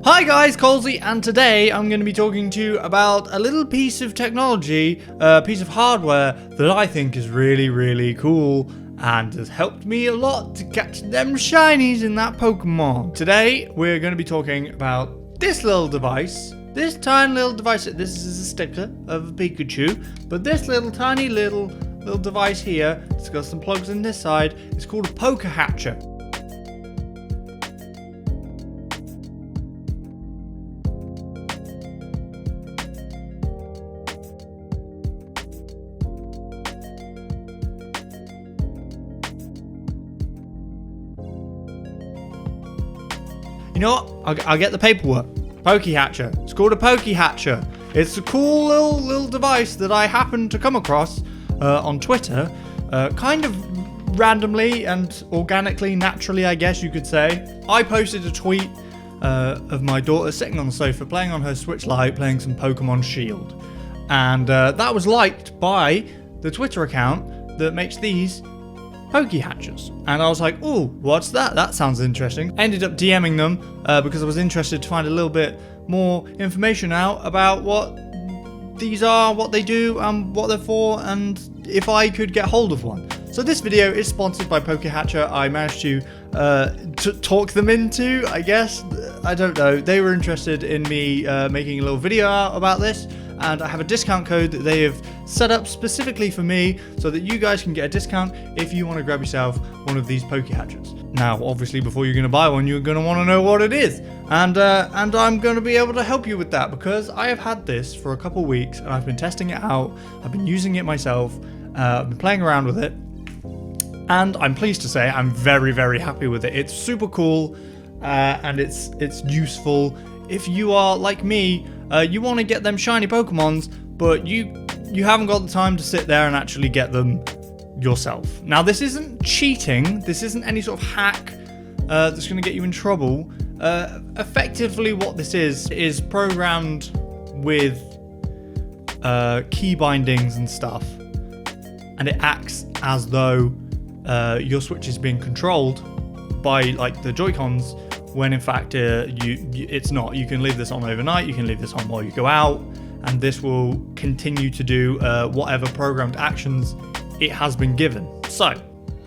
Hi guys, Colesy, and today I'm going to be talking to you about a little piece of technology, a piece of hardware that I think is really cool and has helped me a lot to catch them shinies in that Pokemon. Today we're going to be talking about this little device, this tiny little device. This is a sticker of a Pikachu, but this tiny little device here, it's got some plugs in this side, it's called a Pokehatcher. You know what? I'll get the paperwork. Pokehatcher. It's called a Pokehatcher. It's a cool little device that I happened to come across on Twitter, kind of randomly and organically, naturally, I guess you could say. I posted a tweet of my daughter sitting on the sofa playing on her Switch Lite, playing some Pokemon Shield, and that was liked by the Twitter account that makes these Pokehatchers. And I was like, oh, what's that? That sounds interesting. Ended up DMing them because I was interested to find a little bit more information out about what these are, what they do, and what they're for, and if I could get hold of one. So this video is sponsored by Pokehatcher. I managed to talk them into, I guess. I don't know. They were interested in me making a little video about this, and I have a discount code that they have set up specifically for me so that you guys can get a discount if you want to grab yourself one of these Pokehatchers. Now, obviously, before you're going to buy one, you're going to want to know what it is. And I'm going to be able to help you with that because I have had this for a couple weeks and I've been testing it out. I've been using it myself. I've been playing around with it. And I'm pleased to say I'm very happy with it. It's super cool and it's useful. If you are like me, you want to get them shiny Pokemons, but you haven't got the time to sit there and actually get them yourself. Now, this isn't cheating. This isn't any sort of hack that's going to get you in trouble. Effectively, what this is programmed with key bindings and stuff, and it acts as though your Switch is being controlled by like the Joy-Cons, when in fact it's not. You can leave this on overnight, you can leave this on while you go out, and this will continue to do whatever programmed actions it has been given. So,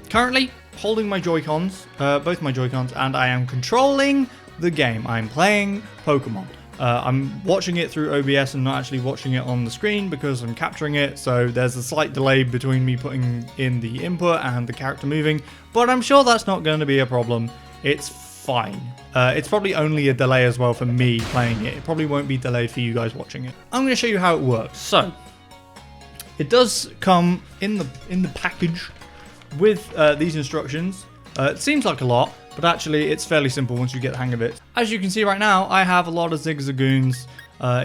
currently holding my Joy-Cons, both my Joy-Cons, and I am controlling the game. I'm playing Pokemon. I'm watching it through OBS and not actually watching it on the screen because I'm capturing it, so there's a slight delay between me putting in the input and the character moving, but I'm sure that's not going to be a problem. It's fine. It's probably only a delay as well for me playing it. It probably won't be delayed for you guys watching it. I'm going to show you how it works. So, it does come in the package with these instructions. It seems like a lot, but actually it's fairly simple once you get the hang of it. As you can see right now, I have a lot of Zigzagoons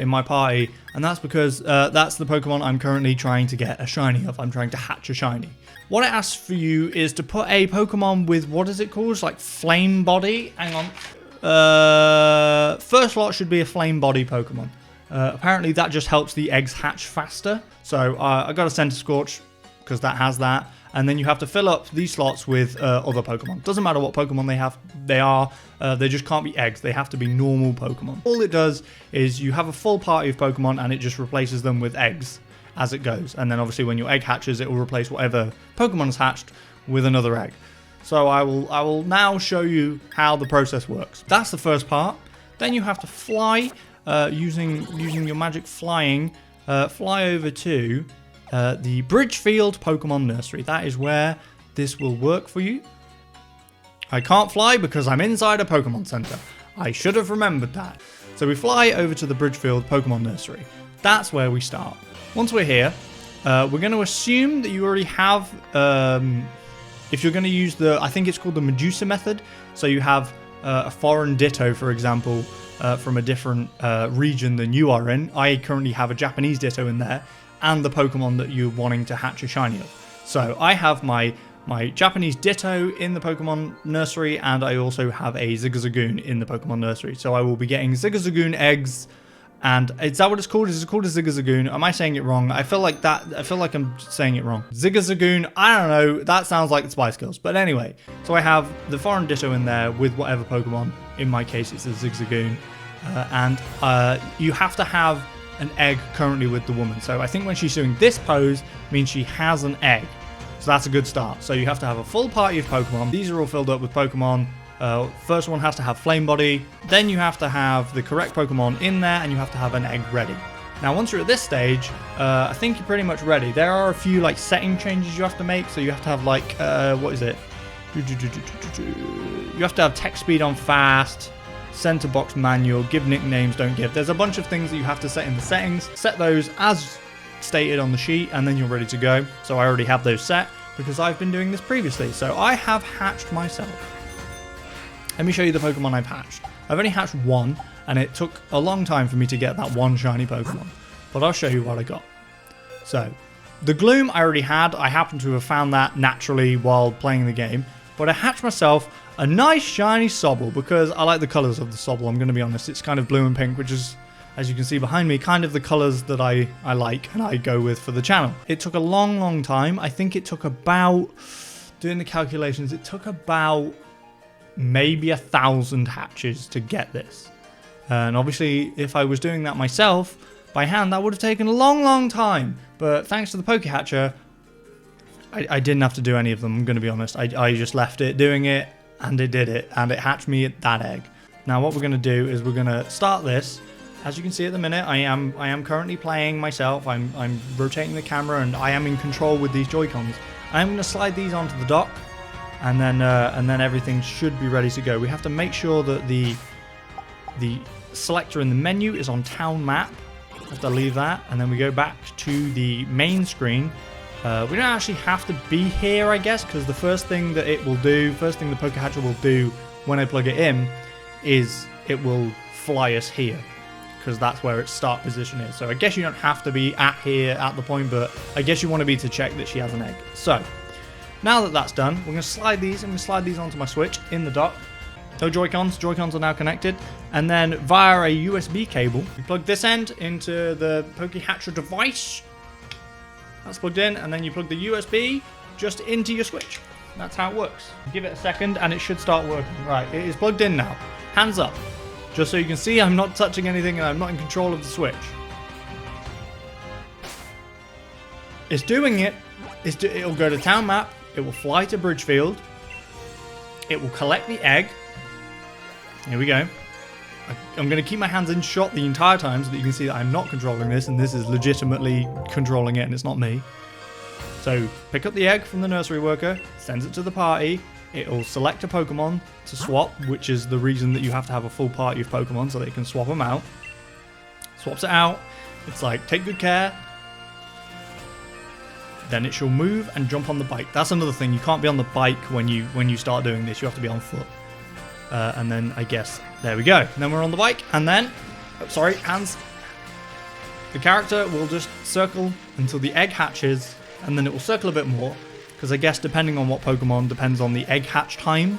in my party, and that's because that's the Pokemon I'm currently trying to get a shiny of. I'm trying to hatch a shiny. What it asks for you is to put a Pokemon with, what is it called? It's like Flame Body. Hang on. First lot should be a Flame Body Pokemon. Apparently that just helps the eggs hatch faster. So I got a Center Scorch because that has that. And then you have to fill up these slots with other Pokemon. Doesn't matter what Pokemon they just can't be eggs. They have to be normal Pokemon. All it does is you have a full party of Pokemon and it just replaces them with eggs as it goes. And then obviously when your egg hatches, it will replace whatever Pokemon is hatched with another egg. So I will now show you how the process works. That's the first part. Then you have to fly using your magic flying, fly over to the Bridgefield Pokemon Nursery. That is where this will work for you. I can't fly because I'm inside a Pokemon Center. I should have remembered that. So we fly over to the Bridgefield Pokemon Nursery. That's where we start. Once we're here, we're going to assume that you already have, if you're going to use I think it's called the Medusa method. So you have a foreign Ditto, for example, from a different region than you are in. I currently have a Japanese Ditto in there, and the Pokemon that you're wanting to hatch a shiny of. So I have my Japanese Ditto in the Pokemon Nursery, and I also have a Zigzagoon in the Pokemon Nursery. So I will be getting Zigzagoon eggs And is that what it's called? Is it called a Zigzagoon? Am I saying it wrong? I feel like I'm saying it wrong. Zigzagoon, I don't know. That sounds like the Spice Girls. But anyway, so I have the foreign Ditto in there with whatever Pokemon. In my case, it's a Zigzagoon. You have to have an egg currently with the woman. So I think when she's doing this pose means she has an egg. So that's a good start. So you have to have a full party of Pokemon. These are all filled up with Pokemon. First one has to have Flame Body. Then you have to have the correct Pokemon in there, and you have to have an egg ready. Now, once you're at this stage, I think you're pretty much ready. There are a few like setting changes you have to make. So you have to have like, what is it? You have to have text speed on fast, center box manual, give nicknames, don't give. There's a bunch of things that you have to set in the settings. Set those as stated on the sheet, and then you're ready to go. So I already have those set because I've been doing this previously. So I have hatched myself. Let me show you the Pokemon I've hatched. I've only hatched one, and it took a long time for me to get that one shiny Pokemon. But I'll show you what I got. So, the Gloom I already had. I happen to have found that naturally while playing the game. But I hatched myself a nice shiny Sobble because I like the colours of the Sobble, I'm going to be honest. It's kind of blue and pink, which is, as you can see behind me, kind of the colours that I like and I go with for the channel. It took a long time. I think it took about, doing the calculations, it took about maybe 1,000 hatches to get this. And obviously, if I was doing that myself by hand, that would have taken a long time. But thanks to the Pokehatcher, I didn't have to do any of them, I'm going to be honest. I just left it doing it, and it did it, and it hatched me that egg. Now what we're going to do is we're going to start this. As you can see at the minute, I am currently playing myself. I'm rotating the camera, and I am in control with these Joy-Cons. I'm going to slide these onto the dock, and then everything should be ready to go. We have to make sure that the selector in the menu is on town map. Have to leave that, and then we go back to the main screen. We don't actually have to be here, I guess, because the first thing that it will do, first thing the Pokehatcher will do when I plug it in, is it will fly us here, because that's where its start position is. So I guess you don't have to be at here at the point, but I guess you want to be to check that she has an egg. So now that that's done, we're going to slide these. I'm going to slide these onto my Switch in the dock. No Joy-Cons. Joy-Cons are now connected. And then via a USB cable, you plug this end into the Pokehatcher device. That's plugged in. And then you plug the USB just into your Switch. That's how it works. Give it a second and it should start working. Right, it is plugged in now. Hands up. Just so you can see I'm not touching anything and I'm not in control of the Switch. It's doing it. It'll go to town map. It will fly to Bridgefield. It will collect the egg. Here we go. I'm going to keep my hands in shot the entire time so that you can see that I'm not controlling this, and this is legitimately controlling it and it's not me. So pick up the egg from the nursery worker, sends it to the party. It'll select a Pokemon to swap, which is the reason that you have to have a full party of Pokemon so that you can swap them out. Swaps it out. It's like, take good care. Then it shall move and jump on the bike. That's another thing. You can't be on the bike when you start doing this. You have to be on foot. And then I guess there we go. And then we're on the bike, and then, oh, sorry, hands. The character will just circle until the egg hatches, and then it will circle a bit more, because I guess depending on what Pokemon depends on the egg hatch time.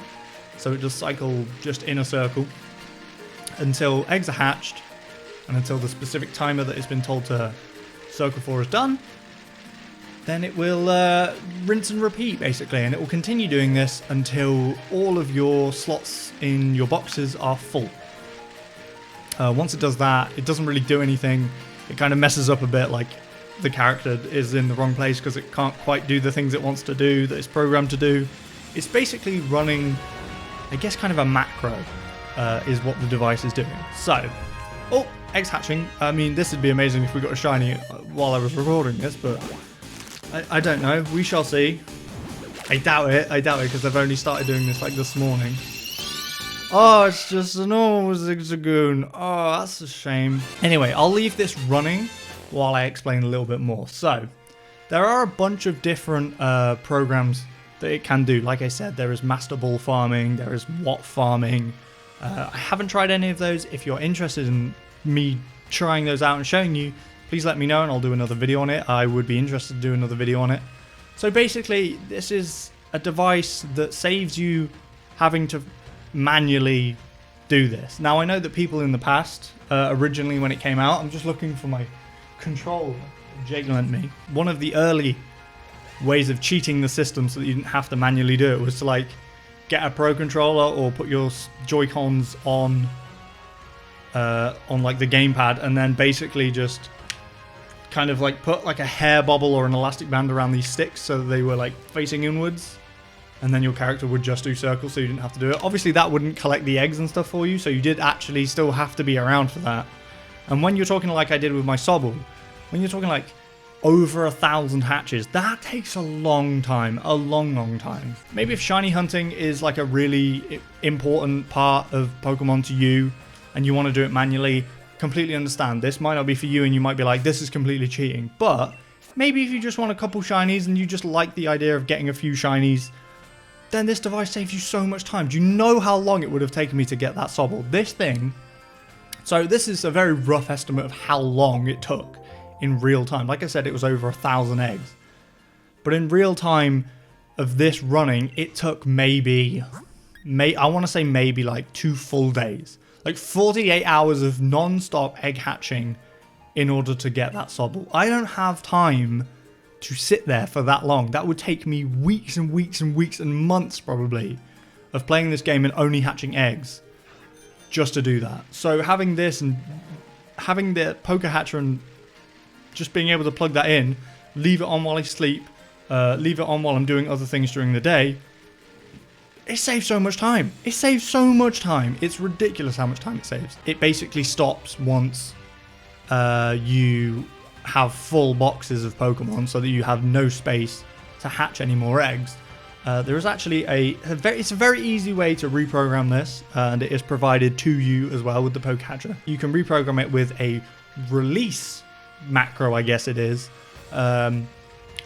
So it just cycle just in a circle until eggs are hatched, and until the specific timer that it's been told to circle for is done. Then it will rinse and repeat, basically, and it will continue doing this until all of your slots in your boxes are full. Once it does that, it doesn't really do anything. It kind of messes up a bit, like the character is in the wrong place because it can't quite do the things it wants to do, that it's programmed to do. It's basically running, I guess, kind of a macro, is what the device is doing. So, oh, eggs hatching. I mean, this would be amazing if we got a shiny while I was recording this, but I don't know. We shall see. I doubt it because I've only started doing this like this morning. Oh, it's just a normal Zigzagoon. Oh, that's a shame. Anyway, I'll leave this running while I explain a little bit more. So, there are a bunch of different programs that it can do. Like I said, there is Master Ball farming, there is Watt farming. I haven't tried any of those. If you're interested in me trying those out and showing you, please let me know and I'll do another video on it. I would be interested to do another video on it. So basically, this is a device that saves you having to manually do this. Now, I know that people in the past, originally when it came out, I'm just looking for my control, Jake lent me. One of the early ways of cheating the system so that you didn't have to manually do it was to like get a Pro Controller or put your Joy-Cons on on like the gamepad, and then basically just kind of like put like a hair bubble or an elastic band around these sticks so that they were like facing inwards, and then your character would just do circles so you didn't have to do it. Obviously that wouldn't collect the eggs and stuff for you, so you did actually still have to be around for that. And when you're talking like I did with my Sobble, when you're talking like over 1,000 hatches, that takes a long time, a long time. Maybe if shiny hunting is like a really important part of Pokemon to you and you want to do it manually, completely understand. This might not be for you and you might be like, this is completely cheating. But maybe if you just want a couple shinies and you just like the idea of getting a few shinies, then this device saves you so much time. Do you know how long it would have taken me to get that Sobble? This thing, so this is a very rough estimate of how long it took in real time. Like I said, it was over 1,000 eggs. But in real time of this running, it took maybe I want to say maybe like 2 full days. Like 48 hours of non-stop egg hatching in order to get that Sobble. I don't have time to sit there for that long. That would take me weeks and weeks and weeks and months probably of playing this game and only hatching eggs just to do that. So having this and having the Pokehatcher and just being able to plug that in, leave it on while I sleep, leave it on while I'm doing other things during the day, it saves so much time. It saves so much time. It's ridiculous how much time it saves. It basically stops once you have full boxes of Pokemon so that you have no space to hatch any more eggs. There is actually it's a very easy way to reprogram this, and it is provided to you as well with the Pokehatcher. You can reprogram it with a release macro, I guess it is, and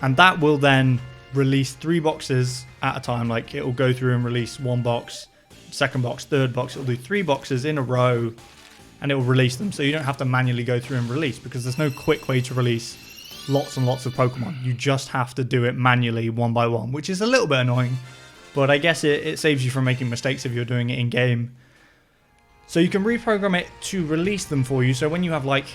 that will then release 3 boxes at a time. Like it will go through and release 1 box, 2nd box, 3rd box. It'll do 3 boxes in a row and it will release them, so you don't have to manually go through and release, because there's no quick way to release lots and lots of Pokemon. You just have to do it manually one by one, which is a little bit annoying, but I guess it saves you from making mistakes if you're doing it in game. So you can reprogram it to release them for you, so when you have like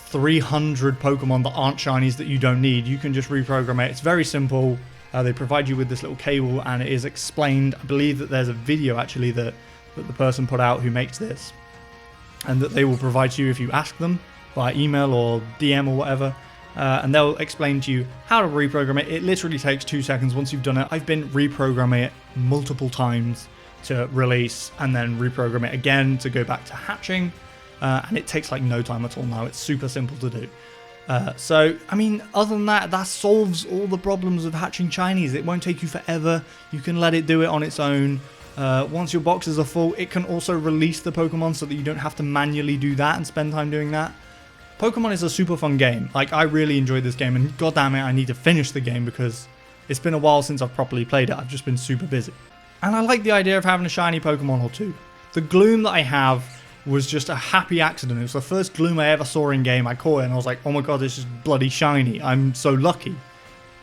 300 Pokemon that aren't shinies that you don't need, you can just reprogram it. It's very simple. They provide you with this little cable and it is explained. I believe that there's a video actually that the person put out who makes this, and that they will provide to you if you ask them via email or DM or whatever, and they'll explain to you how to reprogram it. It literally takes 2 seconds once you've done it. I've been reprogramming it multiple times to release and then reprogram it again to go back to hatching, and it takes like no time at all now. It's super simple to do. So, I mean, other than that, that solves all the problems of hatching shinies. It won't take you forever. You can let it do it on its own. Once your boxes are full, it can also release the Pokemon so that you don't have to manually do that and spend time doing that. Pokemon is a super fun game. Like, I really enjoyed this game, and goddammit, I need to finish the game because it's been a while since I've properly played it. I've just been super busy. And I like the idea of having a shiny Pokemon or 2. The Gloom that I have was just a happy accident. It was the first Gloom I ever saw in game. I caught it and I was like, oh my god, this is bloody shiny. I'm so lucky.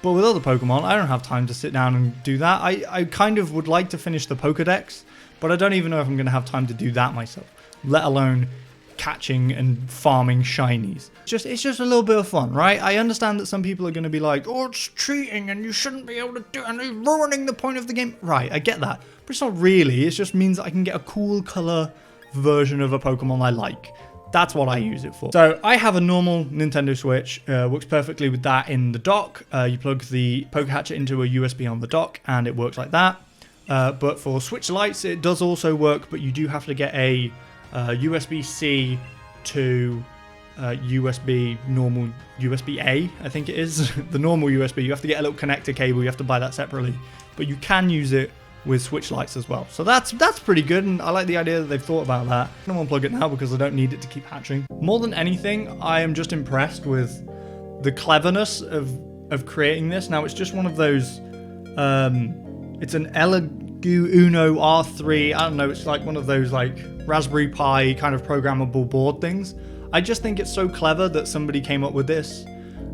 But with other Pokemon, I don't have time to sit down and do that. I kind of would like to finish the Pokedex, but I don't even know if I'm going to have time to do that myself, let alone catching and farming shinies. It's just a little bit of fun, right? I understand that some people are going to be like, oh, it's cheating and you shouldn't be able to do it and it's ruining the point of the game. Right, I get that. But it's not really. It just means that I can get a cool color version of a Pokemon I like. That's what I use it for. So I have a normal Nintendo Switch, works perfectly with that in the dock. You plug the Pokehatcher into a USB on the dock and it works like that. But for Switch Lites, it does also work, but you do have to get a USB-C to normal USB-A, I think it is. The normal USB. You have to get a little connector cable. You have to buy that separately. But you can use it with Switch Lites as well. So that's pretty good, and I like the idea that they've thought about that. I don't unplug it now because I don't need it to keep hatching. More than anything, I am just impressed with the cleverness of creating this. Now, it's just one of those, it's an Elegoo Uno R3, I don't know, it's like one of those like Raspberry Pi kind of programmable board things. I just think it's so clever that somebody came up with this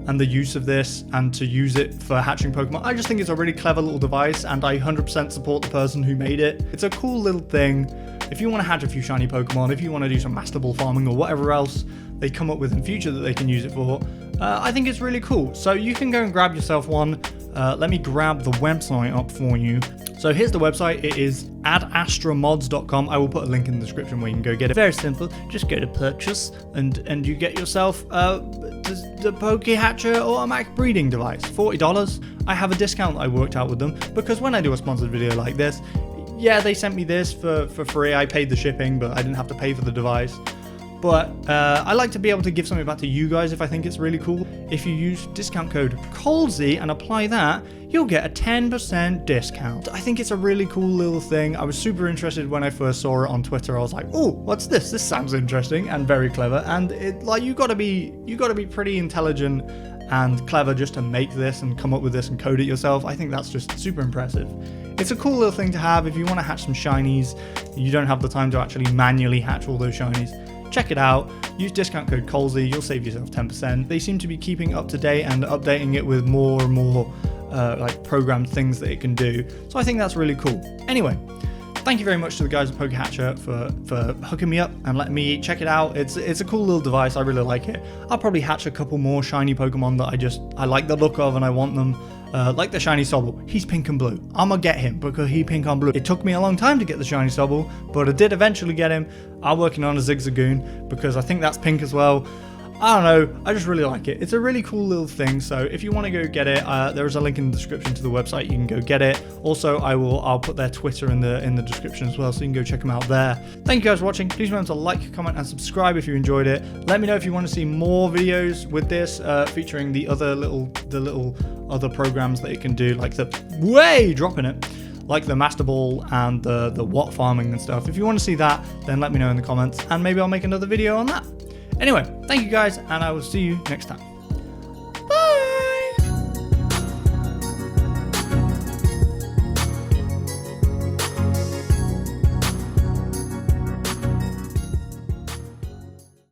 and the use of this and to use it for hatching Pokemon. I just think it's a really clever little device, and I 100% support the person who made it. It's a cool little thing. If you want to hatch a few shiny Pokemon, if you want to do some Master Ball farming or whatever else they come up with in future that they can use it for, I think it's really cool. So you can go and grab yourself one. let me grab the website up for you. So here's the website. It is adastramods.com. I will put a link in the description where you can go get it. Very simple. Just go to purchase and you get yourself the Pokehatcher automatic breeding device. $40. I have a discount that I worked out with them because when I do a sponsored video like this, yeah, they sent me this for free. I paid the shipping, but I didn't have to pay for the device. But I like to be able to give something back to you guys if I think it's really cool. If you use discount code Colesy and apply that, you'll get a 10% discount. I think it's a really cool little thing. I was super interested when I first saw it on Twitter. I was like, oh, what's this? This sounds interesting and very clever. And it, like, you gotta be pretty intelligent and clever just to make this and come up with this and code it yourself. I think that's just super impressive. It's a cool little thing to have if you want to hatch some shinies. You don't have the time to actually manually hatch all those shinies. Check it out. Use discount code Colesy. You'll save yourself 10%. They seem to be keeping up to date and updating it with more and more like programmed things that it can do. So I think that's really cool. Anyway, thank you very much to the guys at Pokehatcher for hooking me up and letting me check it out. It's a cool little device. I really like it. I'll probably hatch a couple more shiny Pokemon that I like the look of and I want them. Like the shiny Sobble. He's pink and blue. I'm gonna get him because he's pink and blue. It took me a long time to get the shiny Sobble, but I did eventually get him. I'm working on a Zigzagoon because I think that's pink as well. I don't know, I just really like it. It's a really cool little thing, so if you want to go get it, there is a link in the description to the website. You can go get it. Also, I'll put their Twitter in the description as well, so you can go check them out there. Thank you guys for watching. Please remember to like, comment, and subscribe if you enjoyed it. Let me know if you want to see more videos with this, featuring the little other programs that it can do, like dropping it. Like the Master Ball and the Watt farming and stuff. If you want to see that, then let me know in the comments, and maybe I'll make another video on that. Anyway, thank you guys, and I will see you next time.